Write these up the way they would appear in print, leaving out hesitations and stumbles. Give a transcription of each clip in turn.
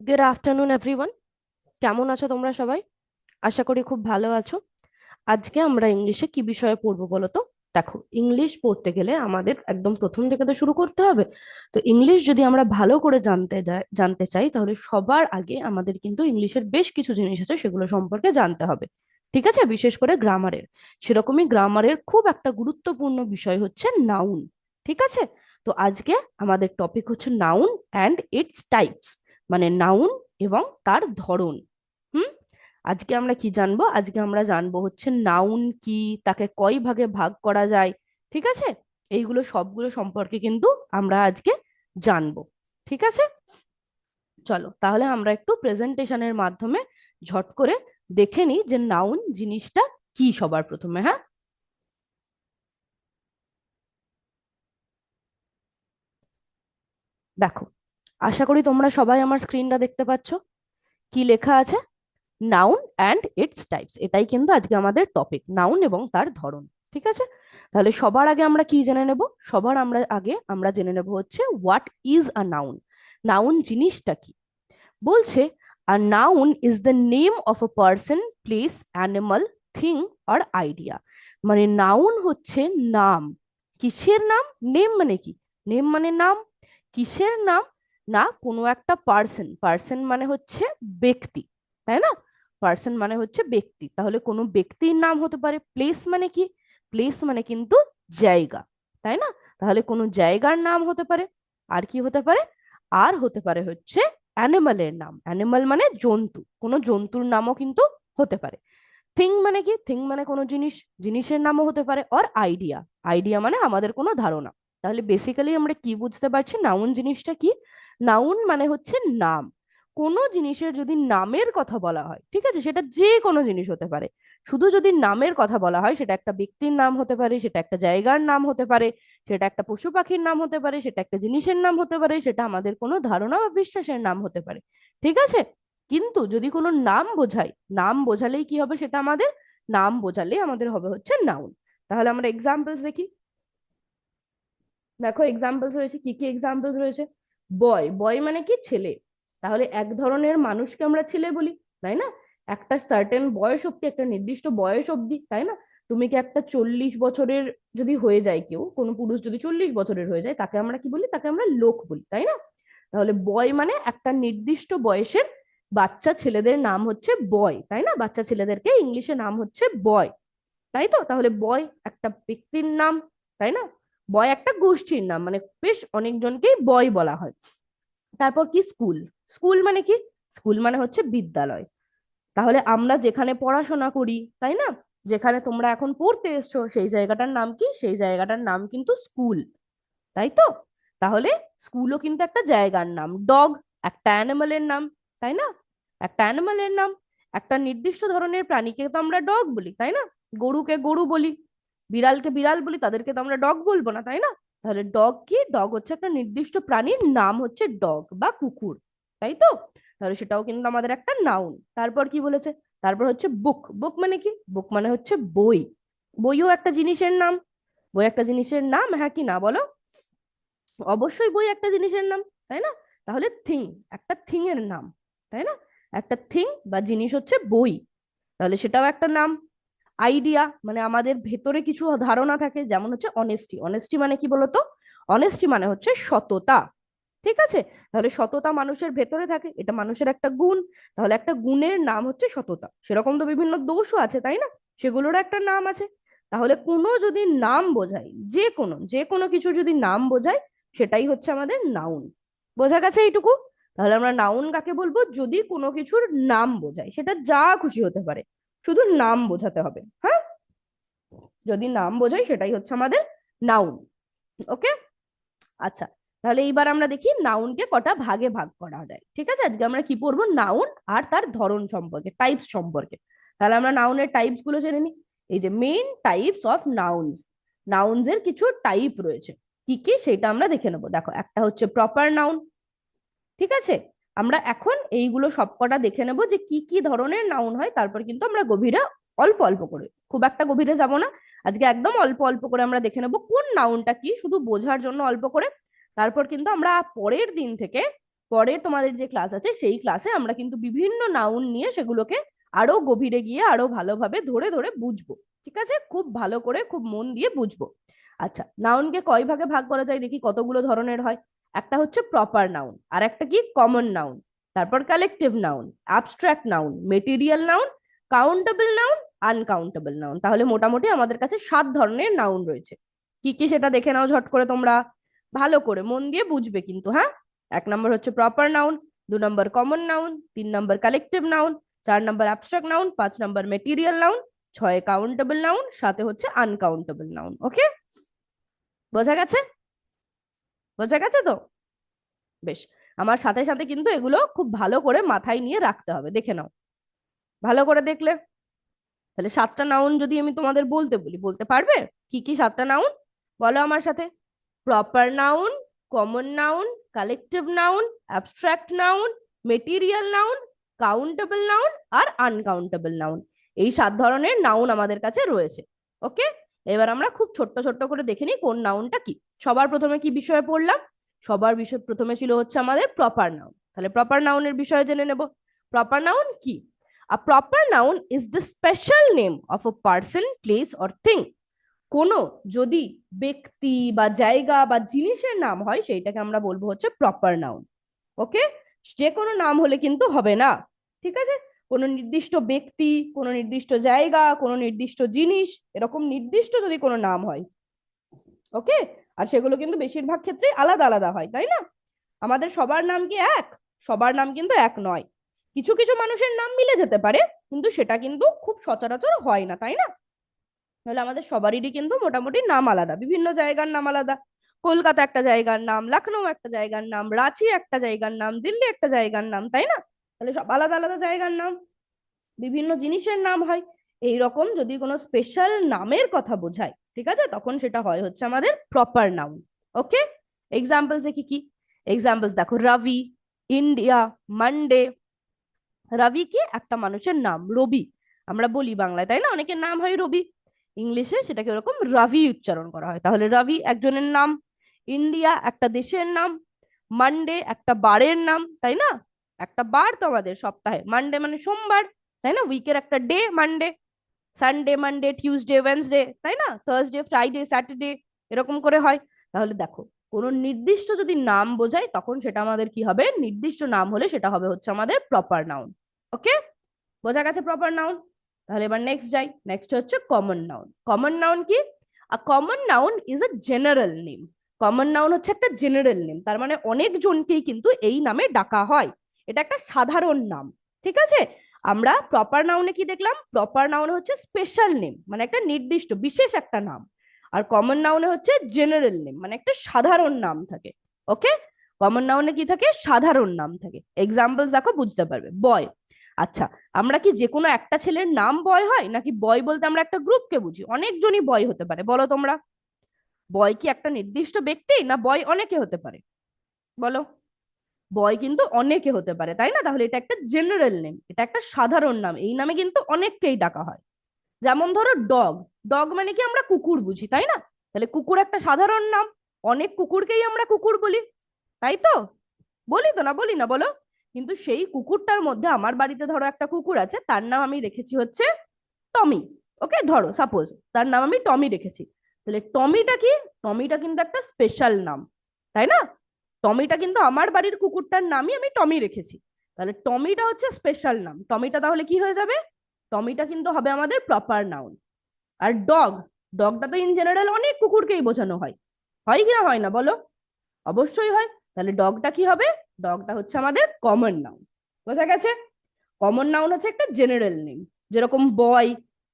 Good afternoon everyone. কেমন আছো তোমরা সবাই? আশা করি খুব ভালো আছো। আজকে আমরা ইংলিশে কি বিষয়ে পড়বো বলো তো? দেখো, ইংলিশ পড়তে গেলে আমাদের একদম প্রথম থেকে তো শুরু করতে হবে। তো ইংলিশ যদি আমরা ভালো করে জানতে চাই, তাহলে সবার আগে আমাদের কিন্তু ইংলিশের বেশ কিছু জিনিস আছে, সেগুলো সম্পর্কে জানতে হবে। ঠিক আছে? বিশেষ করে গ্রামারের। সেরকমই গ্রামারের খুব একটা গুরুত্বপূর্ণ বিষয় হচ্ছে নাউন। ঠিক আছে? তো আজকে আমাদের টপিক হচ্ছে নাউন অ্যান্ড ইটস টাইপস, মানে নাউন এবং তার ধরন। হুম। আজকে আমরা কি জানবো? আজকে আমরা জানবো হচ্ছে নাউন কি, তাকে কয় ভাগে ভাগ করা যায়। ঠিক আছে? এইগুলো সবগুলো সম্পর্কে কিন্তু আমরা আজকে জানবো। ঠিক আছে? চলো তাহলে আমরা একটু প্রেজেন্টেশনের মাধ্যমে ঝট করে দেখে নিই যে নাউন জিনিসটা কি সবার প্রথমে। হ্যাঁ, দেখো, আশা করি তোমরা সবাই আমার স্ক্রিনটা দেখতে পাচ্ছ। কি লেখা আছে? নাউন অ্যান্ড ইটস টাইপস, এটাই কিন্তু আজকে আমাদের টপিক, নাউন এবং তার ধরন। ঠিক আছে? তাহলে সবার আগে আমরা কি জেনে নেব? আমরা জেনে নেব হচ্ছে what is a noun. Noun জিনিসটা কি? বলছে, a noun is the name of a person, place, animal, thing or idea. মানে নাউন হচ্ছে নাম। কিসের নাম? নেম মানে কি? নেম মানে নাম। কিসের নাম? না, কোনো একটা পার্সন, পার্সন মানে হচ্ছে ব্যক্তি, তাই না? পার্সন মানে হচ্ছে ব্যক্তি, তাহলে কোনো ব্যক্তির নাম হতে পারে। প্লেস মানে কি? প্লেস মানে কিন্তু জায়গা, তাই না? তাহলে কোনো জায়গার নাম হতে পারে। আর কি হতে পারে? আর হতে পারে হচ্ছে অ্যানিমালের নাম। অ্যানিমাল মানে জন্তু, কোনো জন্তুর নামও কিন্তু হতে পারে। থিং মানে কি? থিং মানে কোনো জিনিস, জিনিসের নামও হতে পারে। আর আইডিয়া, আইডিয়া মানে আমাদের কোনো ধারণা। তাহলে বেসিক্যালি আমরা কি বুঝতে পারছি নাউন জিনিসটা কি? নাউন মানে হচ্ছে নাম। কোনো জিনিসের যদি নামের কথা বলা হয়, ঠিক আছে, সেটা যে কোনো জিনিস হতে পারে। শুধু যদি নামের কথা বলা হয়, সেটা একটা ব্যক্তির নাম হতে পারে, সেটা একটা জায়গার নাম হতে পারে, সেটা একটা পশু পাখির নাম হতে পারে, সেটা একটা জিনিসের নাম হতে পারে, সেটা আমাদের কোনো ধারণা বা বিশ্বাসের নাম হতে পারে। ঠিক আছে? কিন্তু যদি কোনো নাম বোঝাই, নাম বোঝালেই কি হবে? সেটা আমাদের নাম বোঝালেই আমাদের হবে হচ্ছে নাউন। তাহলে আমরা এক্সাম্পলস দেখি। দেখো, এক্সাম্পলস রয়েছে, কি কি এক্সাম্পলস রয়েছে? বয়, বয় মানে কি? ছেলে। তাহলে এক ধরনের মানুষকে আমরা ছেলে বলি, তাই না? একটা সার্টেন বয়স অব্দি, একটা নির্দিষ্ট বয়স অব্দি, তাই না? তুমি কি একটা 40 বছরের যদি হয়ে যায়, কেউ কোনো পুরুষ যদি 40 বছরের হয়ে যায়, তাকে আমরা কি বলি? তাকে আমরা লোক বলি, তাই না? তাহলে বয় মানে একটা নির্দিষ্ট বয়সের বাচ্চা ছেলেদের নাম হচ্ছে বয়, তাই না? বাচ্চা ছেলেদেরকে ইংলিশে নাম হচ্ছে বয়, তাই তো? তাহলে বয় একটা ব্যক্তির নাম, তাই না? বয় একটা গোষ্ঠীর নাম, মানে বেশ অনেকজনকেই বয় বলা হয়। তারপর কি? স্কুল। স্কুল মানে কি? স্কুল মানে হচ্ছে বিদ্যালয়। তাহলে আমরা যেখানে পড়াশোনা করি, তাই না, যেখানে তোমরা এখন পড়তে এসছো, সেই জায়গাটার নাম কি? সেই জায়গাটার নাম কিন্তু স্কুল, তাই তো? তাহলে স্কুলও কিন্তু একটা জায়গার নাম। ডগ একটা অ্যানিমালের নাম, তাই না? একটা অ্যানিমালের নাম। একটা নির্দিষ্ট ধরনের প্রাণীকে তো আমরা ডগ বলি, তাই না? গরুকে গরু বলি, বিড়ালকে বিড়াল বলি, তাদেরকে তো আমরা ডগ বলবো না, তাই না? তাহলে ডগ কি? ডগ হচ্ছে একটা নির্দিষ্ট প্রাণীর নাম, হচ্ছে ডগ বা কুকুর, তাই তো? তাহলে সেটাও কিন্তু আমাদের একটা নাউন। তারপর কি বলেছে? তারপর হচ্ছে বুক। বুক মানে কি? বুক মানে হচ্ছে বই। বইও একটা জিনিসের নাম। বই একটা জিনিসের নাম, হ্যাঁ কি না বলো? অবশ্যই বই একটা জিনিসের নাম, তাই না? তাহলে থিং, একটা থিং এর নাম, তাই না? একটা থিং বা জিনিস হচ্ছে বই, তাহলে সেটাও একটা নাম। আইডিয়া মানে আমাদের ভেতরে কিছু ধারণা থাকে, যেমন হচ্ছে অনেস্টি। অনেস্টি মানে কি বলতো? অনেস্টি মানে হচ্ছে সততা। ঠিক আছে? তাহলে সততা মানুষের ভেতরে থাকে, এটা মানুষের একটা গুণ। তাহলে একটা গুণের নাম হচ্ছে সততা। সেরকম তো বিভিন্ন দোষও আছে, তাই না? সেগুলোরও একটা নাম আছে। তাহলে কোনো যদি নাম বোঝায়, যে কোনো কিছু যদি নাম বোঝায়, সেটাই হচ্ছে আমাদের নাউন। বোঝা গেছে এইটুকু? তাহলে আমরা নাউন কাকে বলবো? যদি কোনো কিছুর নাম বোঝায়, সেটা যা খুশি হতে পারে, শুধু নাম বোঝাতে হবে। হ্যাঁ, যদি নাম বোঝায় সেটাই হচ্ছে আমাদের নাউন। ওকে, আচ্ছা। তাহলে এইবার আমরা দেখি নাউনকে কটা ভাগে ভাগ করা যায়। ঠিক আছে? আজকে আমরা কি পড়বো? নাউন আর তার ধরন সম্পর্কে, টাইপস সম্পর্কে। তাহলে আমরা নাউনের টাইপস গুলো জেনে নিই। এই যে main types of nouns, nouns এর কিছু টাইপ রয়েছে। কি কি সেটা আমরা দেখে নেবো। দেখো, একটা হচ্ছে প্রপার নাউন। ঠিক আছে? আমরা এখন এইগুলো সবকটা দেখে নেবো যে কি কি ধরনের নাউন হয়, তারপর কিন্তু আমরা গভীরে, অল্প অল্প করে, খুব একটা গভীরে যাব না আজকে, একদম অল্প অল্প করে আমরা দেখে নেবো কোন নাউনটা কি, শুধু বোঝার জন্য অল্প করে। তারপর কিন্তু আমরা পরের দিন থেকে পরে তোমাদের যে ক্লাস আছে সেই ক্লাসে আমরা কিন্তু বিভিন্ন নাউন নিয়ে সেগুলোকে আরো গভীরে গিয়ে আরো ভালোভাবে ধরে ধরে বুঝবো। ঠিক আছে, খুব ভালো করে খুব মন দিয়ে বুঝবো। আচ্ছা, নাউনকে কয় ভাগে ভাগ করা যায় দেখি কতগুলো ধরনের হয়। একটা হচ্ছে প্রপার নাউন, আর একটা কি কমন নাউন, তারপর collective noun, abstract noun, material noun, countable noun, uncountable noun. তাহলে মোটামুটি আমাদের কাছে 7 ধরনের নাউন রয়েছে। কি কি সেটা দেখে নাও ঝট করে তোমরা, ভালো করে মন দিয়ে বুঝবে কিন্তু, হ্যাঁ। 1 নম্বর হচ্ছে প্রপার নাউন, 2 নম্বর কমন নাউন, 3 নম্বর কালেকটিভ নাউন, 4 নম্বর অ্যাবস্ট্রাক্ট নাউন, 5 নম্বর মেটেরিয়াল নাউন, 6 কাউন্টেবল নাউন, 7 হচ্ছে আনকাউন্টেবল নাউন। ওকে, বোঝা গেছে? বোঝা গেছে তো? বেশ, আমার সাথে সাথে কিন্তু এগুলো খুব ভালো করে মাথায় নিয়ে রাখতে হবে, দেখে নাও ভালো করে দেখলে। তাহলে 7টা নাউন যদি আমি তোমাদের বলতে বলি, বলতে পারবে? কি কি 7টা নাউন বলো আমার সাথে। Proper noun, common noun, collective noun, abstract noun, material noun, countable noun আর আনকাউন্টেবল নাউন। এই 7 ধরনের নাউন আমাদের কাছে রয়েছে। ওকে, এবার আমরা খুব ছোট্ট ছোট্ট করে দেখে নিই কোন নাউনটা কি। সবার প্রথমে কি বিষয়ে পড়লাম? সবার বিষয় প্রথমে ছিল হচ্ছে আমাদের প্রপার নাউন। তাহলে প্রপার নাউনের বিষয়ে জেনে নেব। প্রপার নাউন কি? A proper noun is the special name of a person, place or thing. কোনো যদি ব্যক্তি বা জায়গা বা জিনিসের নাম হয় সেইটাকে আমরা বলবো হচ্ছে প্রপার নাউন। ওকে, যে কোনো নাম হলে কিন্তু হবে না। ঠিক আছে, কোনো নির্দিষ্ট ব্যক্তি, কোনো নির্দিষ্ট জায়গা, কোনো নির্দিষ্ট জিনিস, এরকম নির্দিষ্ট যদি কোনো নাম হয়, ওকে, আর সেগুলো কিন্তু বেশিরভাগ ক্ষেত্রে আলাদা আলাদা হয়, তাই না? আমাদের সবার নাম কি এক? সবার নাম কিন্তু এক নয়। কিছু কিছু মানুষের নাম মিলে যেতে পারে, কিন্তু সেটা কিন্তু খুব সচরাচর হয় না, তাই না? তাহলে আমাদের সবারই কিন্তু মোটামুটি নাম আলাদা, বিভিন্ন জায়গার নাম আলাদা। কলকাতা একটা জায়গার নাম, লখনৌ একটা জায়গার নাম, রাঁচি একটা জায়গার নাম, দিল্লি একটা জায়গার নাম, তাই না? তাহলে সব আলাদা আলাদা জায়গার নাম, বিভিন্ন জিনিসের নাম হয়। এই রকম যদি কোনো স্পেশাল নামের কথা বোঝায়, ঠিক আছে, তখন সেটা হয় হচ্ছে আমাদের প্রপার নাউন। ওকে, এক্সাম্পলস কি কি? এক্সাম্পলস দেখো, রবি, ইন্ডিয়া, মানডে। রবি কি? একটা মানুষের নাম, রবি আমরা বলি বাংলায়, তাই না? অনেকের নাম হয় রবি, ইংলিশে সেটাকে ওরকম রবি উচ্চারণ করা হয়। তাহলে রবি একজনের নাম। ইন্ডিয়া একটা দেশের নাম। মানডে একটা বারের নাম, তাই না? একটা বার তো আমাদের সপ্তাহে, মানডে মানে সোমবার, তাই না? উইকের একটা day Monday. Sunday, Monday, Tuesday, Wednesday, তাই না? থার্সডে, ফ্রাইডে, স্যাটারডে, এরকম করে হয়। তাহলে দেখো, কোনো নির্দিষ্ট যদি নাম বোঝায় তখন সেটা আমাদের কি হবে? নির্দিষ্ট নাম হলে সেটা হবে হচ্ছে আমাদের প্রপার নাউন। ওকে, বোঝা গেছে প্রপার নাউন? তাহলে এবার নেক্সট যাই। নেক্সট হচ্ছে কমন নাউন। কমন নাউন কি? আ common noun is a general name. Common noun হচ্ছে একটা জেনারেল নেম, তার মানে অনেক জনকেই কিন্তু এই নামে ডাকা হয়। এটা একটা সাধারণ নাম। ঠিক আছে, আমরা প্রপার নাউনে কি দেখলাম? প্রপার নাউনে হচ্ছে স্পেশাল নেম, মানে একটা নির্দিষ্ট বিশেষ একটা নাম। আর কমন নাউনে হচ্ছে জেনারেল নেম, মানে একটা সাধারণ নাম থাকে। ওকে, কমন নাউনে কি থাকে? সাধারণ নাম থাকে। এক্সাম্পলস দেখো, বুঝতে পারবে। বয়। আচ্ছা, আমরা কি যে কোনো একটা ছেলের নাম বয় হয়, নাকি বয় বলতে আমরা একটা গ্রুপকে বুঝি? অনেকজনই বয় হতে পারে, বলো তোমরা। বয় কি একটা নির্দিষ্ট ব্যক্তি, না বয় অনেকে হতে পারে? বলো। বয় কিন্তু অনেকে হতে পারে, তাই না? তাহলে এটা একটা জেনারেল নেম, এটা একটা সাধারণ নাম, এই নামে কিন্তু অনেককেই ডাকা হয়। যেমন ধরো ডগ। ডগ মানে কি আমরা কুকুর বুঝি, তাই না? তাহলে কুকুর একটা সাধারণ নাম, অনেক কুকুরকেই আমরা কুকুর বলি, তাই তো? বলি তো, না বলি না বলো? কিন্তু সেই কুকুরটার মধ্যে আমার বাড়িতে ধরো একটা কুকুর আছে, তার নাম আমি রেখেছি হচ্ছে টমি। ওকে, ধরো সাপোজ তার নাম আমি টমি রেখেছি। তাহলে টমিটা কি? টমিটা কিন্তু একটা স্পেশাল নাম, তাই না? টমিটা কিন্তু আমার বাড়ির কুকুরটার নামই আমি টমি রেখেছি। তাহলে টমিটা হচ্ছে স্পেশাল নাম। টমিটা তাহলে কি হয়ে যাবে? টমিটা কিন্তু হবে আমাদের প্রপার নাউন। আর ডগ, ডগটা তো ইন জেনারেল অনেক কুকুরকেই বোঝানো হয়, হয় কি না হয় না বলো? অবশ্যই হয়। তাহলে ডগটা কি হবে? ডগটা হচ্ছে আমাদের কমন নাউন। বোঝা গেছে? কমন নাউন হচ্ছে একটা জেনারেল নেম। যেরকম বয়,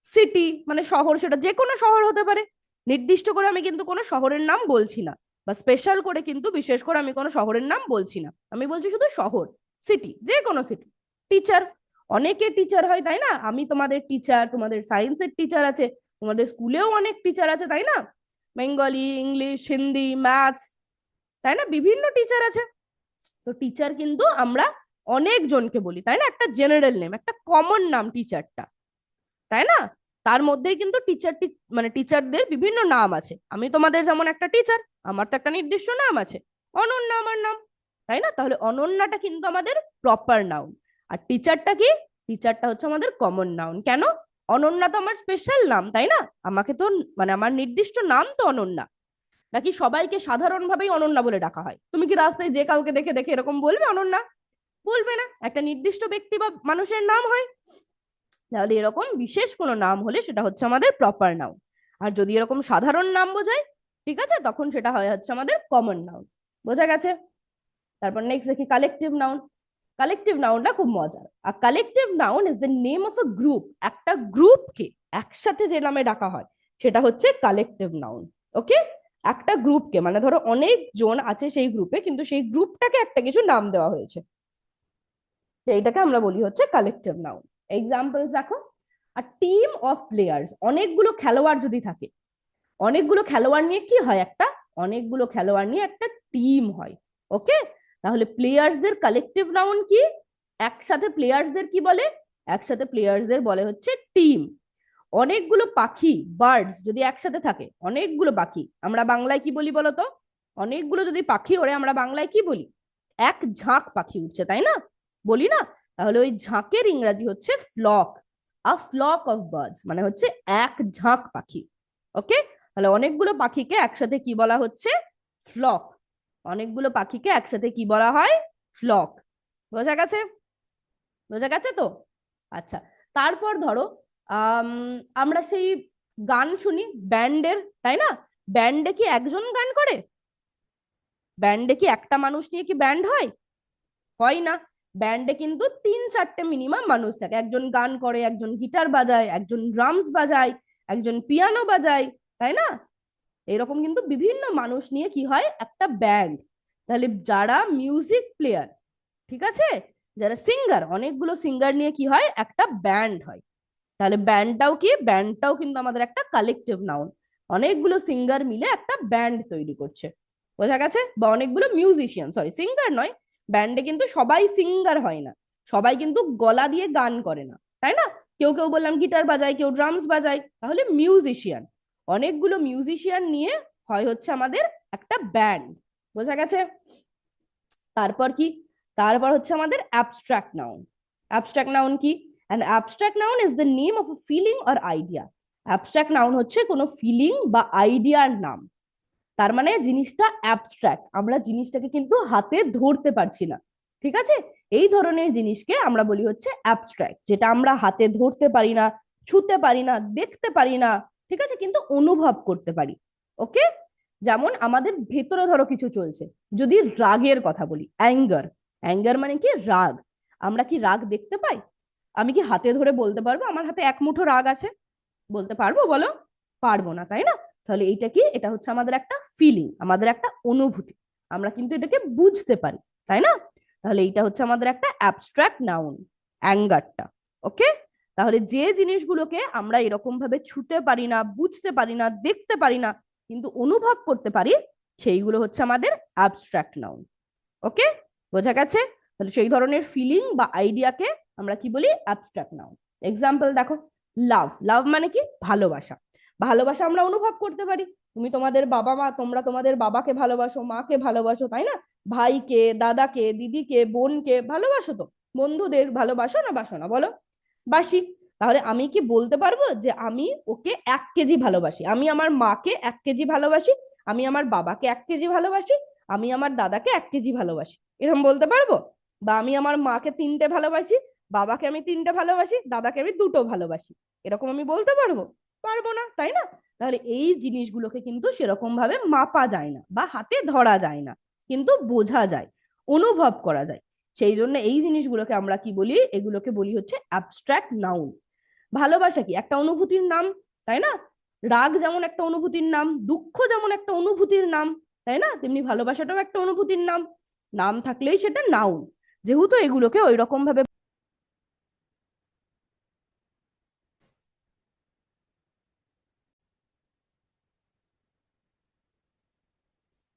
সিটি মানে শহর, সেটা যে কোনো শহর হতে পারে। নির্দিষ্ট করে আমি কিন্তু কোনো শহরের নাম বলছি না, বা স্পেশাল করে কিন্তু বিশেষ করে আমি কোনো শহরের নাম বলছি না, আমি বলছি শুধু শহর, সিটি, যে কোনো সিটি। টিচার, অনেকে টিচার হয়, তাই না? আমি তোমাদের টিচার, তোমাদের সায়েন্সের টিচার আছে, তোমাদের স্কুলেও অনেক টিচার আছে, তাই না? বেঙ্গলি, ইংলিশ, হিন্দি, ম্যাথস, তাই না? বিভিন্ন টিচার আছে। তো টিচার কিন্তু আমরা অনেক জনকে বলি, তাই না? একটা জেনারেল নেম, একটা কমন নাম টিচারটা, তাই না? তার মধ্যেই কিন্তু মানে টিচারদের বিভিন্ন নাম আছে। আমি তোমাদের যেমন একটা টিচার, আমার তো একটা নির্দিষ্ট নাম আছে, অনন্যা আমার নাম। তাই না? তাহলে অনন্যাটা কিন্তু আমাদের প্রপার নাউন। আর টিচারটা কি? টিচারটা হচ্ছে আমাদের কমন নাউন। কেন? অনন্যা তো আমার স্পেশাল নাম, তাই না? আমাকে তো মানে আমার নির্দিষ্ট নাম তো অনন্যা। নাকি সবাইকে সাধারণভাবেই অনন্যা বলে ডাকা হয়? তুমি কি রাস্তায় যে কাউকে দেখে দেখে এরকম বলবে অনন্যা? বলবে না। একটা নির্দিষ্ট ব্যক্তি বা মানুষের নাম হয়। তাহলে এরকম বিশেষ কোনো নাম হলে সেটা হচ্ছে আমাদের প্রপার নাউন। আর যদি এরকম সাধারণ নাম বোঝায়, ঠিক আছে, তখন সেটা হয় হচ্ছে আমাদের কমন নাউন। বোঝা গেছে? তারপর নেক্সট দেখি কালেকটিভ নাউন। কালেকটিভ নাউনটা খুব মজার। আর collective noun is the name of a group. একটা গ্রুপকে একসাথে যে নামে ডাকা হয় সেটা হচ্ছে কালেকটিভ নাউন। ওকে? একটা গ্রুপকে, মানে ধরো অনেক জন আছে সেই গ্রুপে, কিন্তু সেই গ্রুপটাকে একটা কিছু নাম দেওয়া হয়েছে, সেইটাকে আমরা বলি হচ্ছে কালেকটিভ নাউন। এক্সাম্পলস দেখো, আর টিম অফ প্লেয়ার্স, অনেকগুলো খেলোয়াড় যদি থাকে, অনেকগুলো খেলোয়াড় নিয়ে কি হয়? একটা, অনেকগুলো খেলোয়াড় নিয়ে একটা টিম হয়। ওকে? তাহলে প্লেয়ার্সদের কালেকটিভ নাউন কি? একসাথে প্লেয়ার্সদের কি বলে? একসাথে প্লেয়ার্সদের বলে হচ্ছে টিম। অনেকগুলো পাখি, বার্ডস যদি একসাথে থাকে, অনেকগুলো পাখি, আমরা বাংলায় কি বলি বলতো? অনেকগুলো যদি পাখি ওড়ে আমরা বাংলায় কি বলি? এক ঝাঁক পাখি উঠছে, তাই না? বলি না? তাহলে ওই ঝাঁকের ইংরাজি হচ্ছে flock. A flock of birds মানে হচ্ছে এক ঝাঁক পাখি। ওকে? তাহলে অনেকগুলো পাখিকে একসাথে কি বলা হচ্ছে? ফ্লক। অনেকগুলো পাখিকে একসাথে কি বলা হয়? ফ্লক। বোঝা গেছে? বোঝা গেছে তো? আচ্ছা। তারপর ধরো আম, আমরা সেই গান শুনি ব্যান্ডের, তাই না? ব্যান্ডে কি একজন গান করে? ব্যান্ডে কি একটা মানুষ নিয়ে কি ব্যান্ড হয়? হয় না। ব্যান্ডে কিন্তু তিন চারটে মিনিমাম মানুষ থাকে। একজন গান করে, একজন গিটার বাজায়, একজন ড্রামস বাজায়, একজন পিয়ানো বাজায়, তাই না? এরকম কিন্তু বিভিন্ন মানুষ নিয়ে কি হয়? একটা ব্যান্ড। তাহলে যারা মিউজিক প্লেয়ার, ঠিক আছে, যারা সিঙ্গার, অনেকগুলো সিঙ্গার নিয়ে কি হয়? একটা ব্যান্ড হয়। তাহলে ব্যান্ডটাও কি? ব্যান্ডটাও কিন্তু আমাদের একটা কালেকটিভ নাউন। অনেকগুলো সিঙ্গার মিলে একটা ব্যান্ড তৈরি করছে। বোঝা গেছে? বা অনেকগুলো মিউজিশিয়ান, সরি সিঙ্গার নয়, ব্যান্ডে কিন্তু সবাই সিঙ্গার হয় না, সবাই কিন্তু গলা দিয়ে গান করে না, তাই না? কেউ কেউ বললাম গিটার বাজায়, কেউ ড্রামস বাজায়, তাহলে মিউজিশিয়ান। অনেকগুলো মিউজিশিয়ান নিয়ে হয় হচ্ছে আমাদের একটা ব্যান্ড। বোঝা গেছে? তারপর কি? তারপর হচ্ছে আমাদের অ্যাবস্ট্রাক্ট নাউন। অ্যাবস্ট্রাক্ট নাউন কি? An abstract noun is the name of a feeling or idea. Abstract noun হচ্ছে কোনো ফিলিং বা আইডিয়ার নাম। তার মানে জিনিসটা অ্যাবস্ট্রাক্ট, আমরা জিনিসটাকে কিন্তু হাতে ধরতে পারছি না, ঠিক আছে? এই ধরনের জিনিসকে আমরা বলি হচ্ছে অ্যাবস্ট্রাক্ট, যেটা আমরা হাতে ধরতে পারি না, ছুতে পারি না, দেখতে পারি না, ঠিক আছে, কিন্তু অনুভব করতে পারি। ওকে? যেমন আমাদের ভেতরে ধরো কিছু চলছে, যদি রাগের কথা বলি, অ্যাঙ্গার। অ্যাঙ্গার মানে কি? রাগ। আমরা কি রাগ দেখতে পাই? আমি কি হাতে ধরে বলতে পারবো আমার হাতে এক মুঠো রাগ আছে? বলতে পারবো বলো? পারবো না, তাই না? তাহলে এইটা কি? এটা হচ্ছে আমাদের একটা ফিলিং, আমাদের একটা অনুভূতি। আমরা কিন্তু এটাকে বুঝতে পারি, তাই না? তাহলে এইটা হচ্ছে আমাদের একটা অ্যাবস্ট্রাক্ট নাউন, অ্যাঙ্গারটা। ওকে? তাহলে যে জিনিসগুলোকে আমরা এরকম ভাবে ছুতে পারি না, বুঝতে পারি না, দেখতে পারি না, কিন্তু অনুভব করতে পারি, সেইগুলো হচ্ছে আমাদের অ্যাবস্ট্রাক্ট নাউন। ওকে? বোঝা গেছে? তাহলে সেই ধরনের ফিলিং বা আইডিয়াকে আমরা কি বলি? Abstract noun. এক্সাম্পল দেখো, লাভ। লাভ মানে কি? ভালোবাসা। ভালোবাসা আমরা অনুভব করতে পারি। তুমি তোমাদের বাবা মা, তোমরা তোমাদের বাবাকে ভালোবাসো, মাকে ভালোবাসো, তাই না? ভাইকে, দাদাকে, দিদিকে, বোনকে ভালোবাসো তো? বন্ধুদের ভালোবাসো না বাসো না বলো? বাসি। তাহলে আমি কি বলতে পারবো যে আমি ওকে 1 কেজি ভালোবাসি, আমি আমার মাকে 1 কেজি ভালোবাসি, আমি আমার বাবাকে 1 কেজি ভালোবাসি, আমি আমার দাদাকে 1 কেজি ভালোবাসি, এরকম বলতে পারবো? বা আমি আমার মাকে 3টে ভালোবাসি, বাবাকে আমি 3টে ভালোবাসি, দাদাকে আমি 2টো ভালোবাসি, এরকম আমি বলতে পারবো? পারবো না, তাই না? তাহলে এই জিনিসগুলোকে কিন্তু সেরকম ভাবে মাপা যায় না বা হাতে ধরা যায় না, কিন্তু বোঝা যায়, অনুভব করা যায়। সেই জন্য এই জিনিসগুলোকে আমরা কি বলি? এগুলোকে বলি হচ্ছে অ্যাবস্ট্রাক্ট নাউন। ভালোবাসা কি? একটা অনুভূতির নাম, তাই না? রাগ যেমন একটা অনুভূতির নাম, দুঃখ যেমন একটা অনুভূতির নাম, তাই না? তেমনি ভালোবাসাটাও একটা অনুভূতির নাম। নাম থাকলেই সেটা নাউন। যেহেতু এগুলোকে ওই রকম ভাবে,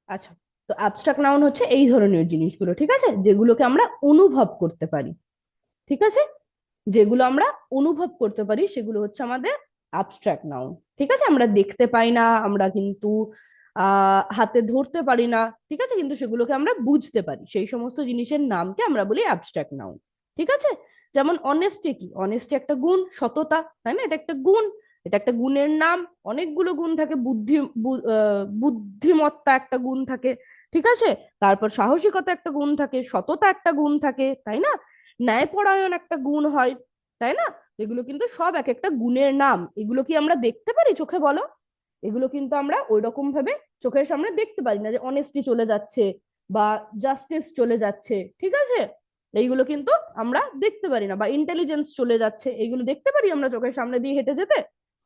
আচ্ছা, তো অ্যাবস্ট্রাক্ট নাউন হচ্ছে এই ধরনের জিনিসগুলো, ঠিক আছে, যেগুলোকে আমরা অনুভব করতে পারি, ঠিক আছে? যেগুলো আমরা অনুভব করতে পারি সেগুলো হচ্ছে আমাদের অ্যাবস্ট্রাক্ট নাউন। ঠিক আছে? আমরা দেখতে পাই না, আমরা কিন্তু হাতে ধরতে পারি না, ঠিক আছে, কিন্তু সেগুলোকে আমরা বুঝতে পারি, সেই সমস্ত জিনিসের নামকে আমরা বলি অ্যাবস্ট্রাক্ট নাউন। ঠিক আছে? যেমন অনেস্টি, কি অনেস্টি একটা গুণ, সততা, তাই না, এটা একটা গুণ, এটা একটা গুণের নাম। অনেকগুলো গুণ থাকে, বুদ্ধিমত্তা একটা গুণ থাকে, ঠিক আছে, তারপর সাহসিকতা একটা গুণ থাকে, সততা একটা গুণ থাকে, তাই না, ন্যায়পরায়ণ একটা গুণ হয়, তাই না। এগুলো কিন্তু সব এক একটা গুণের নাম। এগুলো কি আমরা দেখতে পারি চোখে, বলো? এগুলো কিন্তু আমরা ওই রকম ভাবে চোখের সামনে দেখতে পারি না, যে অনেস্টি চলে যাচ্ছে বা জাস্টিস চলে যাচ্ছে, ঠিক আছে, এইগুলো কিন্তু আমরা দেখতে পারি না। বা ইন্টেলিজেন্স চলে যাচ্ছে, এইগুলো দেখতে পারি আমরা চোখের সামনে দিয়ে হেঁটে যেতে?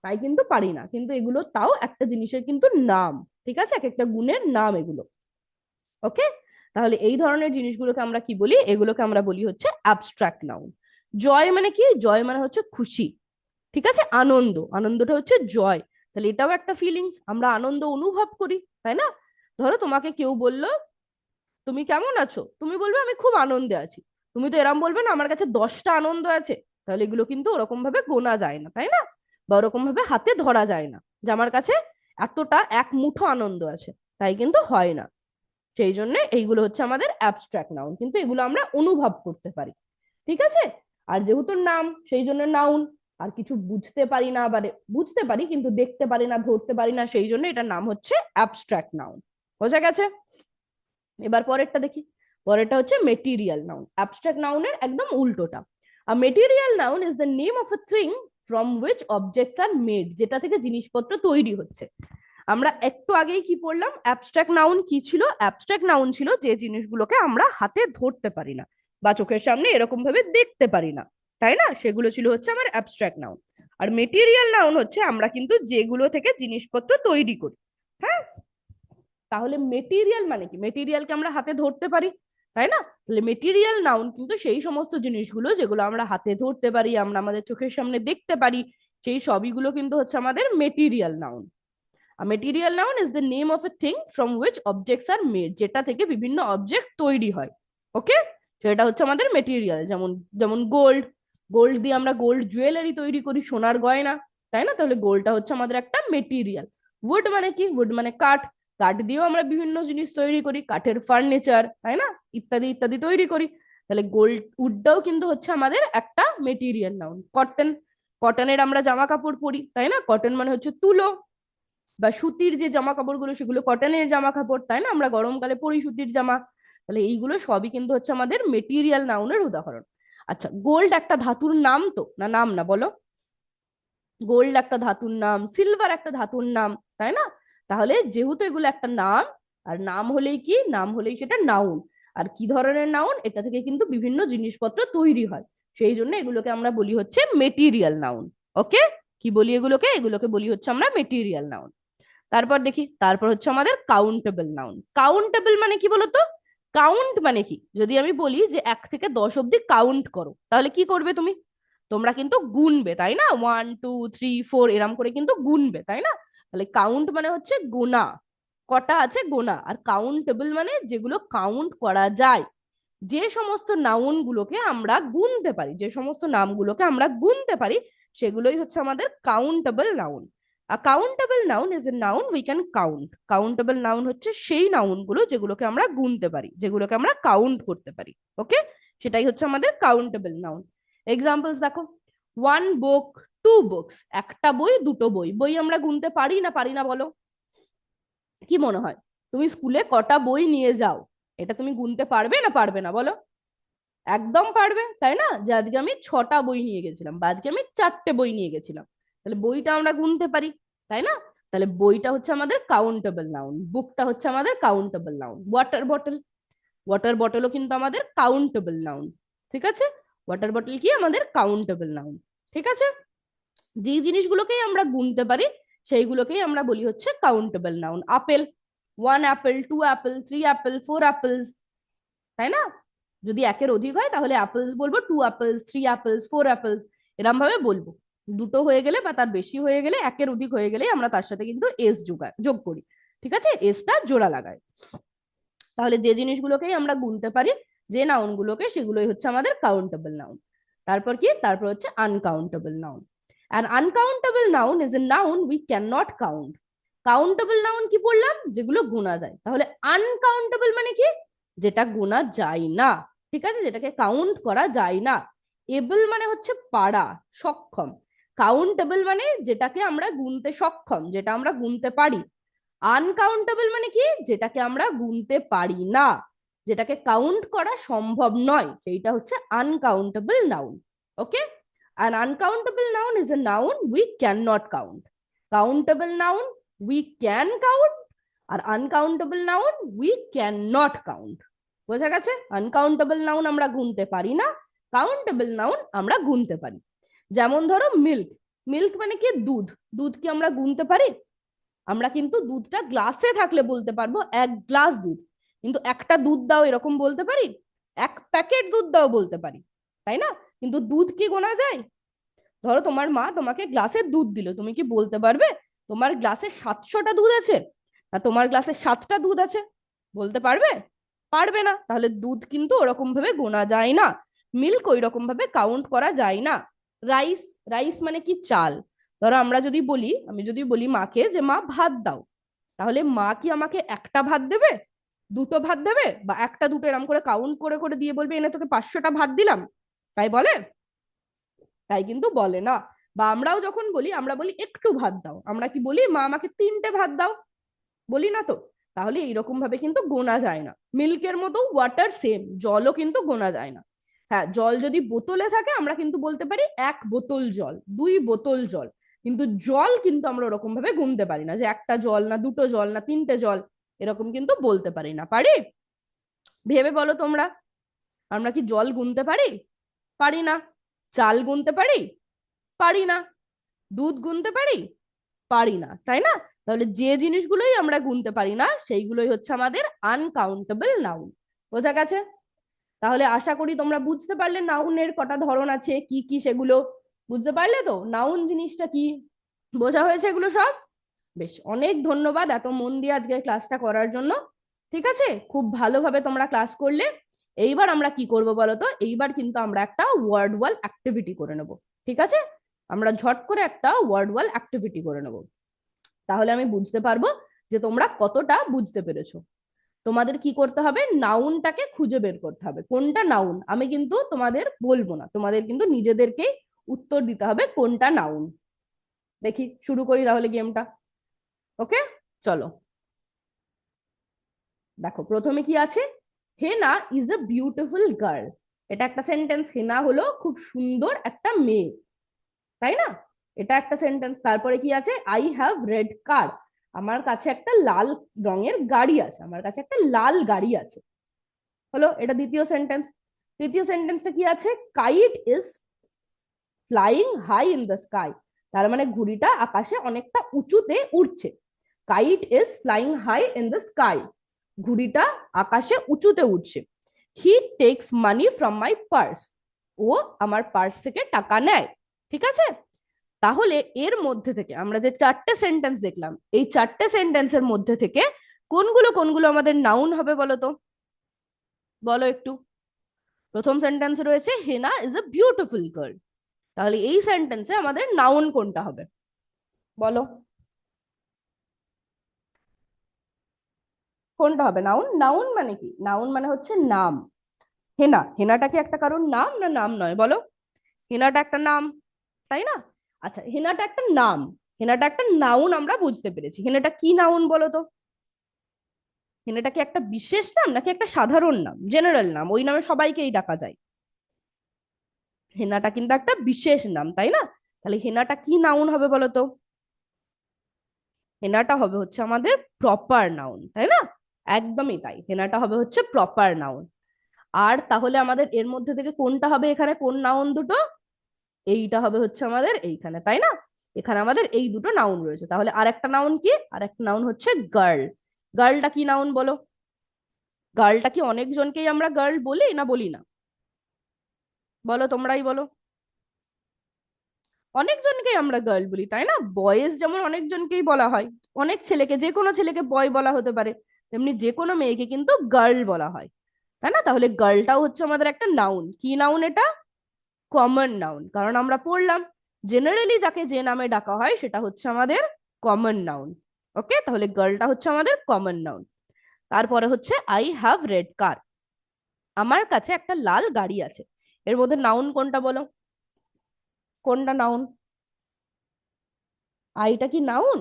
তাই কিন্তু পারি না, কিন্তু এগুলো তাও একটা জিনিসের কিন্তু নাম, ঠিক আছে, এক একটা গুণের নাম এগুলো। ওকে, তাহলে এই ধরনের জিনিসগুলোকে আমরা কি বলি? এগুলোকে আমরা বলি হচ্ছে অ্যাবস্ট্রাক্ট নাউন। জয় মানে কি? জয় মানে হচ্ছে খুশি, ঠিক আছে, আনন্দ, আনন্দটা হচ্ছে জয়। তাহলে এটাও একটা ফিলিংস, আমরা আনন্দ অনুভব করি, তাই না। ধরো তোমাকে কেউ বললো তুমি কেমন আছো, তুমি বলবে আমি খুব আনন্দে আছি। তুমি তো এরম বলবে না আমার কাছে 10টা আনন্দ আছে। তাহলে এগুলো কিন্তু ওরকম ভাবে গোনা যায় না, তাই না, বা ওরকম ভাবে হাতে ধরা যায় না যে আমার কাছে এতটা এক মুঠো আনন্দ আছে, তাই কিন্তু হয় না। সেই জন্য এইগুলো হচ্ছে আমাদের অ্যাবস্ট্রাক্ট নাউন, কিন্তু এগুলো আমরা অনুভব করতে পারি, ঠিক আছে। আর যেহেতু নাম, সেই জন্য নাউন। আর কিছু বুঝতে পারি না, আবার বুঝতে পারি কিন্তু দেখতে পারি না, ধরতে পারি না, সেই জন্য এটার নাম হচ্ছে অ্যাবস্ট্রাক্ট নাউন। বোঝা গেছে? এবার পরেরটা দেখি। পরেরটা হচ্ছে মেটেরিয়াল নাউন, অ্যাবস্ট্রাক্ট নাউনের একদম উল্টোটা। A material noun is the name of a thing from which objects are made, যেটা থেকে জিনিসপত্র তৈরি হচ্ছে। আমরা একটু আগেই কি পড়লাম? অ্যাবস্ট্রাক্ট নাউন কি ছিল? অ্যাবস্ট্রাক্ট নাউন ছিল যে জিনিসগুলোকে আমরা হাতে ধরতে পারি না বা চোখের সামনে এরকম ভাবে দেখতে পারি না, তাই না, সেগুলো ছিল হচ্ছে আমার অ্যাবস্ট্রাক্ট নাউন। আর মেটেরিয়াল নাউন হচ্ছে আমরা কিন্তু যেগুলো থেকে জিনিসপত্র তৈরি করি। হ্যাঁ, তাহলে মেটেরিয়াল মানে কি? মেটেরিয়ালকে আমরা হাতে ধরতে পারি, তাই না। তাহলে মেটেরিয়াল নাউন কিন্তু সেই সমস্ত জিনিসগুলো যেগুলো আমরা হাতে ধরতে পারি, আমরা আমাদের চোখের সামনে দেখতে পারি, সেই সবইগুলো কিন্তু হচ্ছে আমাদের material noun. A material noun is the name of a thing from which objects are made, যেটা থেকে বিভিন্ন অবজেক্ট তৈরি হয়। ওকে, সেটা হচ্ছে আমাদের মেটেরিয়াল। যেমন যেমন গোল্ড, গোল্ড দিয়ে আমরা গোল্ড জুয়েলারি তৈরি করি, সোনার গয়না, তাই না, তাহলে গোল্ডটা হচ্ছে আমাদের একটা মেটেরিয়াল। উড মানে কি? উড মানে কাঠ, কাঠ দিয়েও আমরা বিভিন্ন জিনিস তৈরি করি, কাঠের ফার্নিচার, তাই না, ইত্যাদি ইত্যাদি তৈরি করি। তাহলে গোল্ড, উডটাও কিন্তু হচ্ছে আমাদের একটা মেটেরিয়াল নাউন। কটন, কটনের আমরা জামা কাপড় পরি, তাই না, কটন মানে হচ্ছে তুলো। বা সুতির যে জামা কাপড়গুলো সেগুলো কটনের জামা কাপড়, তাই না, আমরা গরমকালে পরি সুতির জামা। তাহলে এইগুলো সবই কিন্তু হচ্ছে আমাদের মেটেরিয়াল নাউনের উদাহরণ। আচ্ছা, গোল্ড একটা ধাতুর নাম তো না? নাম না, বলো? গোল্ড একটা ধাতুর নাম, সিলভার একটা ধাতুর নাম, তাই না। তাহলে যেহেতু এগুলো একটা নাম, আর নাম হলেই কি? নাম হলেই সেটা নাউন। আর কি ধরনের নাউন? এটা থেকে কিন্তু বিভিন্ন জিনিসপত্র তৈরি হয়, সেই জন্য এগুলোকে আমরা বলি হচ্ছে মেটেরিয়াল নাউন। ওকে, কি বলি এগুলোকে? এগুলোকে বলি হচ্ছে আমরা মেটেরিয়াল নাউন। তারপর দেখি, তারপর হচ্ছে আমাদের কাউন্টেবল নাউন। কাউন্টেবল মানে কি বলতো? কাউন্ট মানে কি? যদি আমি বলি যে 1 থেকে 10 অব্দি কাউন্ট করো, তাহলে কি করবে তুমি? তোমরা কিন্তু গুনবে, তাই না, 1 2 3 4 এরম করে কিন্তু গুনবে, তাই না। তাহলে কাউন্ট মানে হচ্ছে গোনা, কটা আছে গোনা। আর কাউন্টেবল মানে যেগুলো কাউন্ট করা যায়, যে সমস্ত নাউন গুলোকে আমরা গুনতে পারি, যে সমস্ত নামগুলোকে আমরা গুনতে পারি, সেগুলোই হচ্ছে আমাদের countable noun. A countable noun is a noun we can count. Countable noun হচ্ছে সেই নাউন গুলো যেগুলোকে আমরা গুনতে পারি, যেগুলোকে আমরা কাউন্ট করতে পারি। ওকে, সেটাই হচ্ছে আমাদের কাউন্টেবল নাউন। এক্সাম্পলস দেখো, ওয়ান বুক, টু বুকস, একটা বই, দুটো বই। বই আমরা গুনতে পারি না, পারি না, বলো? কি মনে হয়? তুমি স্কুলে কটা বই নিয়ে যাও, এটা তুমি গুনতে পারবে না পারবে না, বলো? একদম পারবে, তাই না, যে আজকে আমি 6টা বই নিয়ে গেছিলাম বা আজকে আমি 4টে বই নিয়ে গেছিলাম। তাহলে বইটা আমরা গুনতে পারি, তাই না। তাহলে বইটা হচ্ছে আমাদের কাউন্টেবল নাউন, বুকটা হচ্ছে আমাদের countable noun. Water bottle, water বটলও কিন্তু আমাদের কাউন্টেবল নাউন, ঠিক আছে। ওয়াটার বটল কি? আমাদের কাউন্টেবল নাউন, ঠিক আছে। যে জিনিসগুলোকেই আমরা গুনতে পারি সেইগুলোকেই আমরা বলি হচ্ছে countable noun. Apple, 1 Apple, 2 Apple, 3 Apple, 4 apples, তাই না। যদি একের অধিক হয় তাহলে অ্যাপেলস বলবো, 2 অ্যাপেলস, 3 অ্যাপেলস, 4 অ্যাপেলস, এরম ভাবে বলবো। দুটো হয়ে গেলে বা তার বেশি হয়ে গেলে, একের অধিক হয়ে গেলে আমরা তার সাথে কিন্তু এস যোগ করি, ঠিক আছে, এসটা জোড়া লাগায়। তাহলে যে জিনিসগুলোকেই আমরা গুনতে পারি, যে নাউন গুলোকে, সেগুলোই হচ্ছে আমাদের কাউন্টেবল নাউন। তারপর কি? তারপর হচ্ছে uncountable noun. An uncountable noun is a noun we cannot count. Countable noun কি পড়লাম? যেগুলো গোনা যায়। তাহলে আনকাউন্টেবল মানে কি? যেটা গোনা যায় না, ঠিক আছে, যেটাকে কাউন্ট করা যায় না। এবল মানে হচ্ছে পারা, সক্ষম। কাউন্টেবল মানে যেটাকে আমরা গুনতে সক্ষম, যেটা আমরা গুনতে পারি। আনকাউন্টেবল মানে কি? যেটাকে আমরা গুনতে পারি না, যেটাকে কাউন্ট করা সম্ভব নয়, সেইটা হচ্ছে uncountable noun. Okay, an uncountable noun is a noun we cannot count. Countable noun we can count, আর uncountable noun we cannot count. বোঝা গেছে? আনকাউন্টেবল নাউন আমরা গুনতে পারি না, কাউন্টেবল নাউন আমরা গুনতে পারি। যেমন ধরো মিল্ক। মিল্ক মানে কি? দুধ। দুধ কি আমরা গুনতে পারি? আমরা কিন্তু দুধটা গ্লাসে থাকলে বলতে পারবো 1 গ্লাস দুধ, কিন্তু একটা দুধ দাও এরকম বলতে পারি? 1 প্যাকেট দুধ দাও বলতে পারি, তাই না? কিন্তু দুধ কি গোনা যায়? ধরো তোমার মা তোমাকে গ্লাসে দুধ দিল, তুমি কি বলতে পারবে তোমার গ্লাসে 700টা দুধ আছে না তোমার গ্লাসে 7টা দুধ আছে? বলতে পারবে? পারবে না। তাহলে দুধ কিন্তু ওরকম ভাবে গোনা যায় না, মিল্ক ওই রকম ভাবে কাউন্ট করা যায় না। রাইস। রাইস মানে কি? চাল। ধরো আমরা যদি বলি, আমি যদি বলি মাকে যে মা ভাত দাও, তাহলে মা কি আমাকে একটা ভাত দেবে, দুটো ভাত দেবে, বা একটা দুটো এরকম করে কাউন্ট করে করে দিয়ে বলবে এনে তোকে 500টা ভাত দিলাম? তাই বলে? তাই কিন্তু বলে না। বা আমরাও যখন বলি, আমরা বলি একটু ভাত দাও, আমরা কি বলি মা আমাকে 3টে ভাত দাও? বলি না তো। তাহলে এইরকম ভাবে কিন্তু গোনা যায় না। মিল্কের মতো ওয়াটার সেম, জলও কিন্তু গোনা যায় না। হ্যাঁ, জল যদি বোতলে থাকে আমরা কিন্তু বলতে পারি 1 বোতল জল, 2 বোতল জল, কিন্তু জল কিন্তু আমরা ওরকম ভাবে গুনতে পারি না, যে একটা জল না দুটো জল না 3টে জল, এরকম কিন্তু বলতে পারি না। পারি? ভেবে বলো তোমরা, আমরা কি জল গুনতে পারি? পারি না। চাল গুনতে পারি? পারি না। দুধ গুনতে পারি? পারি না, তাই না? তাহলে যে জিনিসগুলোই আমরা গুনতে পারি না সেইগুলোই হচ্ছে আমাদের আনকাউন্টেবল নাউন। বোঝা গেছে? তাহলে আশা করি তোমরা বুঝতে পারলে নাউনের কটা ধরন আছে, কি কি সেগুলো বুঝতে পারলে তো? নাউন জিনিসটা কি বোঝা হয়েছে এগুলো সব? বেশ, অনেক ধন্যবাদ এত মন দিয়ে আজকে ক্লাসটা করার জন্য। ঠিক আছে, খুব ভালোভাবে তোমরা ক্লাস করলে। এইবার আমরা কি করব বলো তো? এইবার কিন্তু আমরা একটা ওয়ার্ড ওয়াল অ্যাক্টিভিটি করে নেব। ঠিক আছে, আমরা ঝট করে একটা ওয়ার্ড ওয়াল অ্যাক্টিভিটি করে নেব, তাহলে আমি বুঝতে পারবো যে তোমরা কতটা বুঝতে পেরেছো। তোমাদের কি করতে হবে? নাউনটাকে খুঁজে বের করতে হবে, কোনটা নাউন। আমি কিন্তু তোমাদের বলবো না, তোমাদের কিন্তু নিজেদেরকেই উত্তর দিতে হবে কোনটা নাউন। দেখি, শুরু করি তাহলে গেমটা। ওকে, চলো। দেখো প্রথমে কি আছে? হেনা ইজ এ বিউটিফুল গার্ল। এটা একটা সেন্টেন্স। হেনা হলো খুব সুন্দর একটা মেয়ে, তাই না? এটা একটা সেন্টেন্স। তারপরে কি আছে? আই হ্যাভ রেড কার। আমার কাছে একটা লাল রঙের গাড়ি আছে, আমার কাছে একটা লাল গাড়ি আছে। হলো, এটা দ্বিতীয় সেন্টেন্স। তৃতীয় সেন্টেন্সটা কি আছে? Kite is flying high in the sky. তার মানে ঘুড়িটা আকাশে অনেকটা উঁচুতে উড়ছে। Kite is flying high in the sky, ঘুড়িটা আকাশে উঁচুতে উঠছে। He takes money from my purse. ও আমার পার্স থেকে টাকা নেয়। ঠিক আছে, তাহলে এর মধ্যে থেকে আমরা যে 4টে সেন্টেন্স দেখলাম, এই 4টে সেন্টেন্সের মধ্যে থেকে কোনগুলো কোনগুলো আমাদের নাউন হবে বলো তো? বলো একটু। প্রথম সেন্টেন্সে রয়েছে হেনা ইজ এ বিউটিফুল গার্ল, তাহলে এই সেন্টেন্সে আমাদের নাউন কোনটা হবে বলো? কোনটা হবে নাউন? নাউন মানে কি? নাউন মানে হচ্ছে নাম। হেনা, হেনাটা কি একটা কারোর নাম না নাম নয় বলো? হেনাটা একটা নাম, তাই না? আচ্ছা, হেনাটা একটা নাম, হেনাটা একটা নাউন, আমরা বুঝতে পেরেছি। হেনাটা কি নাউন বলো তো? হেনাটা কি একটা বিশেষ নাম নাকি একটা সাধারণ নাম, জেনারেল নাম, ওই নামে সবাইকেই ডাকা যায়? হেনাটা কিন্তু একটা বিশেষ নাম, তাই না? তাহলে হেনাটা কি নাউন হবে বলো তো? হেনাটা হবে হচ্ছে আমাদের প্রপার নাউন, তাই না? একদমই তাই, হেনাটা হবে হচ্ছে প্রপার নাউন। আর তাহলে আমাদের এর মধ্যে থেকে কোনটা হবে এখানে? কোন নাউন দুটো? এইটা হবে হচ্ছে আমাদের এইখানে, তাই না? এখানে আমাদের এই দুটো নাউন রয়েছে। তাহলে আরেকটা নাউন কি? আরেকটা নাউন হচ্ছে গার্ল। গার্লটা কি নাউন বলো? গার্লটা কি অনেকজনকেই আমরা গার্ল বলি না বলি না? বলো, তোমরাই বলো। অনেকজনকেই আমরা গার্ল বলি, তাই না? বয়েজ যেমন অনেকজনকেই বলা হয়, অনেক ছেলেকে, যে কোনো ছেলেকে বয় বলা হতে পারে, তেমনি যে কোনো মেয়েকে কিন্তু গার্ল বলা হয়, তাই না? তাহলে গার্লটাও হচ্ছে আমাদের একটা নাউন। কি নাউন এটা? Common noun. কারণ আমরা পড়লাম জেনারেলি যাকে যে নামে ডাকা হয় সেটা হচ্ছে আমাদের কমন নাউন। ওকে, তাহলে গার্লটা হচ্ছে আমাদের কমন নাউন। তারপরে হচ্ছে আই হ্যাভ রেড কার, আমার কাছে একটা লাল গাড়ি আছে। এর মধ্যে নাউন কোনটা বলো, কোনটা নাউন? আইটা কি নাউন?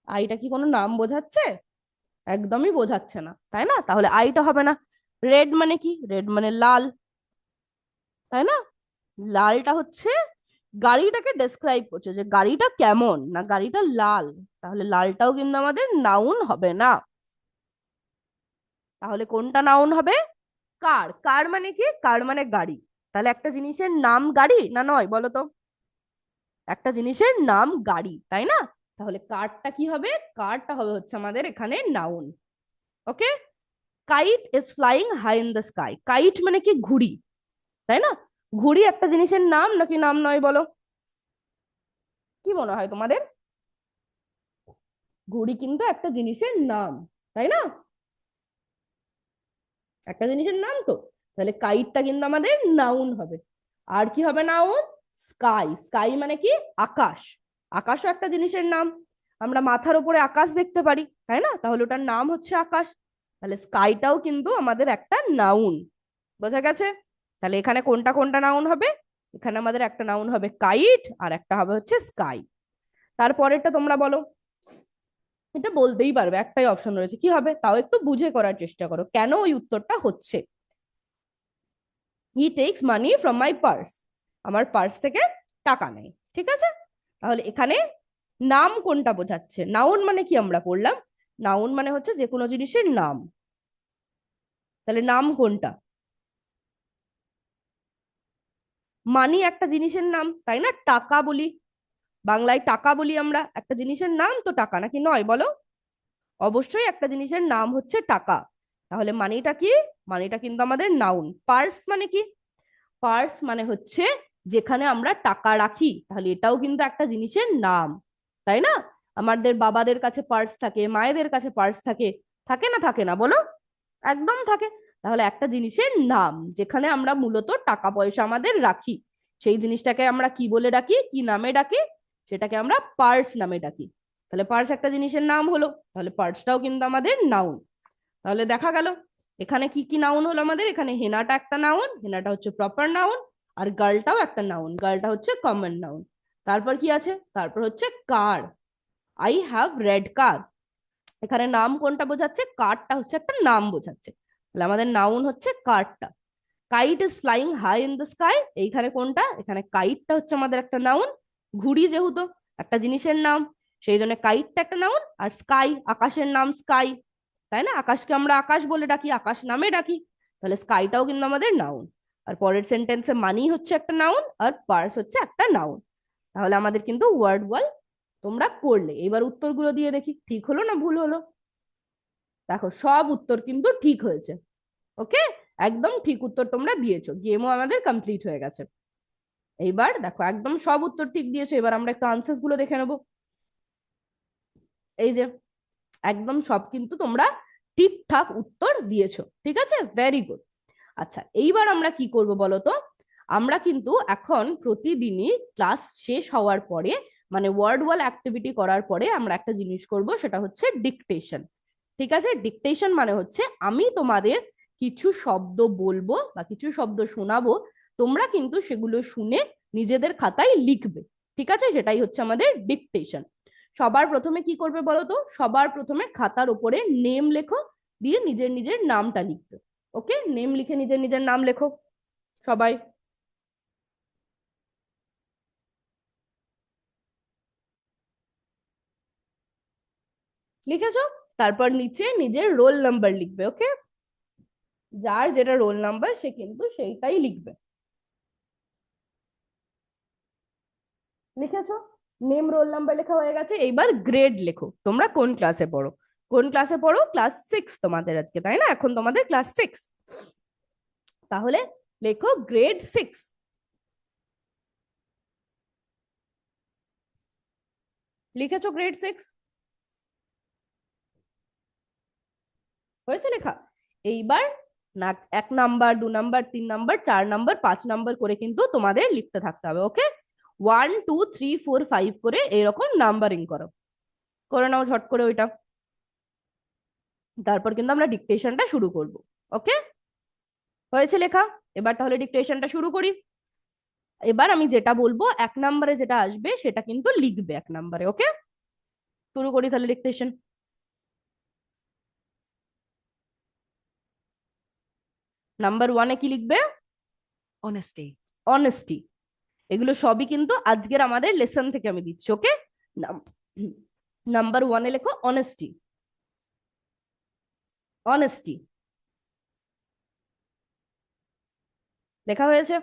আইটা কি কোনো নাম বোঝাচ্ছে? একদমই বোঝাচ্ছে না, তাই না? তাহলে আইটা হবে না। রেড মানে কি? রেড মানে লাল, তাই না? লালটা হচ্ছে গাড়িটাকে ডেসক্রাইব করছে, যে গাড়িটা কেমন, না গাড়িটা লাল। তাহলে লালটাও কিন্তু আমাদের নাউন হবে না। তাহলে কোনটা নাউন হবে? কার। কার মানে কি? কার মানে গাড়ি। তাহলে একটা জিনিসের নাম গাড়ি না নয় বলো তো? একটা জিনিসের নাম গাড়ি, তাই না? তাহলে কারটা কি হবে? কারটা হবে হচ্ছে আমাদের এখানে noun. Okay. Kite is flying high in the sky, kite মানে কি? ঘুড়ি, তাই না? ঘুড়ি একটা জিনিসের নাম নাকি নাম নয় বলো? কি মনে হয় তোমাদের? ঘুড়ি কিন্তু একটা জিনিসের নাম, তাই না? একটা জিনিসের নাম তো। তাহলে কাইটটা কিন্তু আমাদের নাউন হবে। আর কি হবে নাউন? স্কাই। স্কাই মানে কি? আকাশ। আকাশও একটা জিনিসের নাম। আমরা মাথার উপরে আকাশ দেখতে পারি, তাই না? তাহলে ওটার নাম হচ্ছে আকাশ। তাহলে স্কাইটাও কিন্তু আমাদের একটা নাউন। বোঝা গেছে? তাহলে এখানে কোনটা কোনটা নাউন হবে? এখানে আমাদের একটা নাউন হবে কাইট, আর একটা হবে হচ্ছে স্কাই। তারপরেরটা তোমরা বলো। এটা বলতেই পারবে, একটাই অপশন রয়েছে, কি হবে তাও একটু বুঝে করার চেষ্টা করো কেন ওই উত্তরটা হচ্ছে। He takes money from my purse, আমার পার্স থেকে টাকা নেয়। ঠিক আছে, তাহলে এখানে নাম কোনটা বোঝাচ্ছে? নাউন মানে কি আমরা পড়লাম? নাউন মানে হচ্ছে যে কোনো জিনিসের নাম। তাহলে নাম কোনটা? মানি একটা জিনিসের নাম, তাই না? টাকা বলি, বাংলায় টাকা বলি আমরা, একটা জিনিসের নাম তো টাকা, নাকি নয় বলো? অবশ্যই একটা জিনিসের নাম হচ্ছে টাকা। তাহলে মানিটা কি? মানিটা কিন্তু আমাদের নাউন। পার্স মানে কি? পার্স মানে হচ্ছে যেখানে আমরা টাকা রাখি, তাহলে এটাও কিন্তু একটা জিনিসের নাম, তাই না? আমাদের বাবাদের কাছে পার্স থাকে, মায়েদের কাছে পার্স থাকে, থাকে না থাকে না বলো? একদম থাকে। তাহলে একটা জিনিসের নাম যেখানে আমরা মূলত টাকা পয়সা আমাদের রাখি, সেই জিনিসটাকে আমরা কি বলে ডাকি, কি নামে ডাকি? সেটাকে আমরা পার্স নামে ডাকি। তাহলে পার্স একটা জিনিসের নাম হলো, তাহলে পার্সটাও কিন্তু আমাদের নাউন। তাহলে দেখা গেল এখানে কি কি নাউন হলো আমাদের? এখানে হেনাটা একটা নাউন, হেনাটা হচ্ছে প্রপার নাউন। আর গার্লটাও একটা নাউন, গার্লটা হচ্ছে কমন নাউন। তারপর কি আছে? তারপর হচ্ছে কার। আই হ্যাভ রেড কার, এখানে নাম কোনটা বোঝাচ্ছে? কারটা হচ্ছে একটা নাম বোঝাচ্ছে। তাহলে আমাদের নাউন হচ্ছে কারটা। Kite is flying high in the sky, এইখানে কোনটা? এখানে কাইটটা হচ্ছে আমাদের একটা নাউন। ঘুড়ি যেহেতু একটা জিনিসের নাম, সেই জন্য কাইটটা একটা নাউন। আর স্কাই আকাশের নাম, স্কাই, তাই না? আকাশকে আমরা আকাশ বলে ডাকি, আকাশ নামে ডাকি। তাহলে স্কাইটাও কিন্তু আমাদের নাউন। আর পরের সেন্টেন্সে মানি হচ্ছে একটা নাউন, আর পার্স হচ্ছে একটা নাউন। তাহলে আমাদের কিন্তু ওয়ার্ড ওয়াল তোমরা করলে। এবার উত্তরগুলো দিয়ে দেখি ঠিক হলো না ভুল হলো। দেখো সব উত্তর কিন্তু ঠিক হয়েছে। ওকে, একদম ঠিক উত্তর তোমরা দিয়েছো, গেমও আমাদের কমপ্লিট হয়ে গেছে। এইবার দেখো একদম সব উত্তর ঠিক দিয়েছো, এবার আমরা একটু আনসার্স গুলো দেখে নেবো। এই যে একদম সব কিন্তু তোমরা ঠিকঠাক উত্তর দিয়েছো, ঠিক আছে, ভেরি গুড। আচ্ছা, এইবার আমরা কি করব বলো তো? আমরা কিন্তু এখন প্রতিদিনই ক্লাস শেষ হওয়ার পরে, মানে ওয়ার্ড ওয়াল অ্যাক্টিভিটি করার পরে আমরা একটা জিনিস করব, সেটা হচ্ছে ডিকটেশন। ঠিক আছে, ডিকটেশন মানে হচ্ছে আমি তোমাদের কিছু শব্দ বলবো বা কিছু শব্দ শোনাবো, তোমরা কিন্তু সেগুলো শুনে নিজেদের খাতায় লিখবে। ঠিক আছে, সেটাই হচ্ছে আমাদের ডিকটেশন। সবার প্রথমে কি করবে বলো তো? সবার প্রথমে খাতার উপরে নেম লেখো, দিয়ে নিজের নিজের নামটা লিখবে। ওকে, নেম লিখে নিজের নিজের নাম লেখো সবাই। লিখেছো? তারপর নিচে নিজের রোল নাম্বার লিখবে। ওকে, যার যেটা রোল নাম্বার সে কিন্তু সেইটাই লিখবে। লিখেছো? নেম রোল নাম্বার লেখা হয়ে গেছে, এইবার গ্রেড লেখো। তোমরা কোন ক্লাসে পড়ো? কোন ক্লাসে পড়ো? ক্লাস 6 তোমাদের আজকে, তাই না? এখন তোমাদের ক্লাস 6। তাহলে লেখো গ্রেড 6। লিখেছো গ্রেড 6? হয়েছে লেখা? এইবার না 1 number, 2 number, 3 number, 4 number, 5 number করে কিন্তু তোমাদের লিখতে থাকতে হবে। ওকে, 1 2 3 4 5 করে এরকম নাম্বারিং করো। করে নাও ঝট করে ওইটা, তারপর কিন্তু আমরা ডিকটেশনটা শুরু করব। ওকে, হয়েছে লেখা? এবার তাহলে ডিকটেশনটা শুরু করি। এবার আমি যেটা বলবো 1 নম্বরে যেটা আসবে সেটা কিন্তু লিখবে 1 নম্বরে। ওকে, শুরু করি তাহলে ডিকটেশন। নাম্বার 1-এ কি লিখবে? honesty, honesty. এগুলো সবই কিন্তু আজকের আমাদের লেসন থেকে আমি দিচ্ছি। ওকে, নাম্বার 1-এ লেখো অনেস্টি। অনেস্টি লেখা হয়েছে?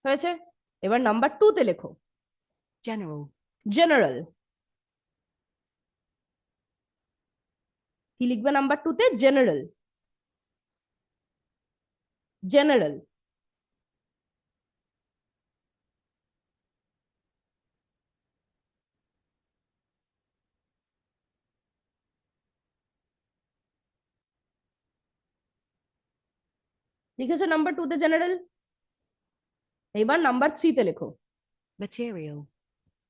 হয়েছে। এবার নাম্বার 2-তে লেখো general, জেনারেল। কি লিখবে নাম্বার 2-তে? জেনারেল। জেনারেল লিখেছো নাম্বার 2-তে জেনারেল? এবার নাম্বার 3-তে লেখো। material,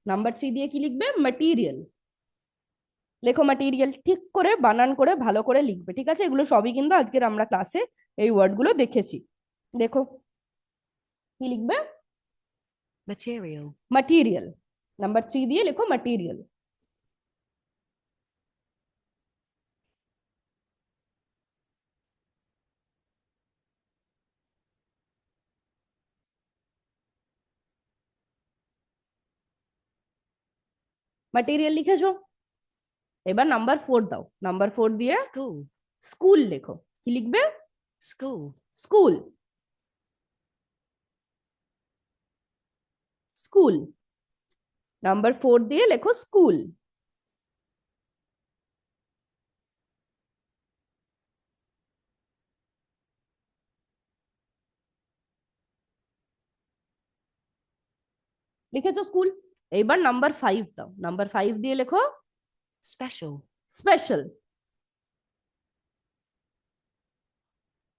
নাম্বার 3 দিয়ে কি লিখবে? ম্যাটেরিয়াল। লেখো ম্যাটেরিয়াল, ঠিক করে বানান করে ভালো করে লিখবে, ঠিক আছে? এগুলো সবই কিন্তু আজকের আমরা ক্লাসে এই ওয়ার্ড গুলো দেখেছি। দেখো কি লিখবে? material, material. নাম্বার 3 দিয়ে লেখো ম্যাটেরিয়াল। ম্যাটেরিয়াল লিখেছো? এবার নাম্বার 4 দাও। নাম্বার 4 দিয়ে school, স্কুল লেখো। কি লিখবে? school, school. স্কুল। নাম্বার 4 দিয়ে লেখো স্কুল। লিখেছো স্কুল? এবার নাম্বার 5 দাও। নাম্বার 5 দিয়ে লেখো special, স্পেশাল।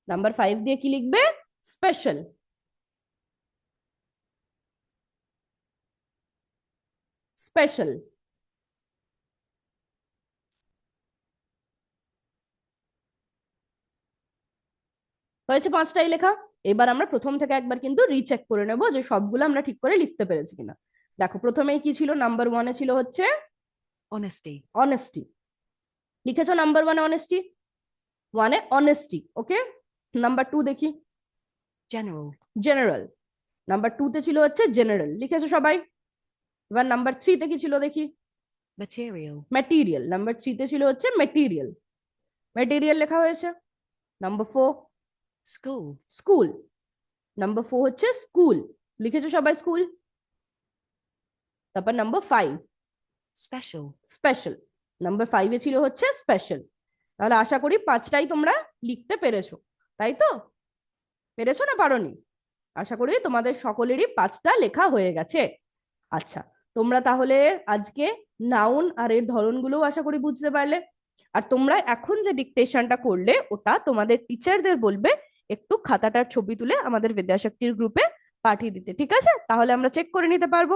নাম্বার 5 দিয়ে কি লিখবে? স্পেশাল। স্পেশাল। হয়েছে 5টাই লেখা। এবার আমরা প্রথম থেকে একবার কিন্তু রিচেক করে নেব যে সবগুলো আমরা ঠিক করে লিখতে পেরেছি কিনা। দেখো প্রথমেই কি ছিল? নাম্বার 1-এ ছিল হচ্ছে honesty, অনেস্টি। লিখেছো নাম্বার 1-এ অনেস্টি? 1-এ অনেস্টি। ওকে, নাম্বার 2 দেখি। general, general. নাম্বার 2-তে ছিল হচ্ছে জেনারেল, লিখেছো সবাই? এবার নাম্বার 3-তে কি ছিল দেখি? material, material. নাম্বার 3-তে ছিল হচ্ছে ম্যাটেরিয়াল। ম্যাটেরিয়াল লেখা হয়েছে। Number 4 school, school. নাম্বার 4 হচ্ছে স্কুল, লিখেছো সবাই স্কুল? তারপর নাম্বার 5 special, স্পেশাল। নাম্বার 5-এ ছিল হচ্ছে স্পেশাল। তাহলে আশা করি 5টাই তোমরা লিখতে পেরেছো, তাই তো? পেরেছো না পারোনি? আশা করি তোমাদের সকলেরই 5টা লেখা হয়ে গেছে। আচ্ছা, তোমরা তাহলে আজকে নাউন আর এর ধরনগুলো আশা করি বুঝতে পারলে। আর তোমরা এখন যে ডিকটেশনটা করলে ওটা তোমাদের টিচারদের বলবে একটু খাতাটার ছবি তুলে আমাদের বিদ্যাশক্তির গ্রুপে পাঠিয়ে দিতে, ঠিক আছে? তাহলে আমরা চেক করে নিতে পারবো।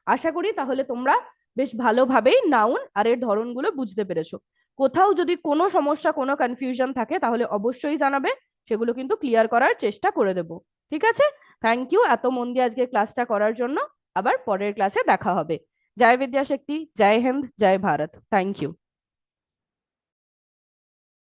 আশা করি তাহলে তোমরা বেশ ভালোভাবেই নাউন আর এর ধরনগুলো বুঝতে পেরেছো। কোথাও যদি কোনো সমস্যা, কোনো কনফিউশন থাকে তাহলে অবশ্যই জানাবে, সেগুলো কিন্তু ক্লিয়ার করার চেষ্টা করে দেবো। ঠিক আছে? থ্যাংক ইউ এত মন দিয়ে আজকে ক্লাসটা করার জন্য। আবার পরের ক্লাসে দেখা হবে। জয় বিদ্যাশক্তি, জয় হিন্দ, জয় ভারত। Thank you.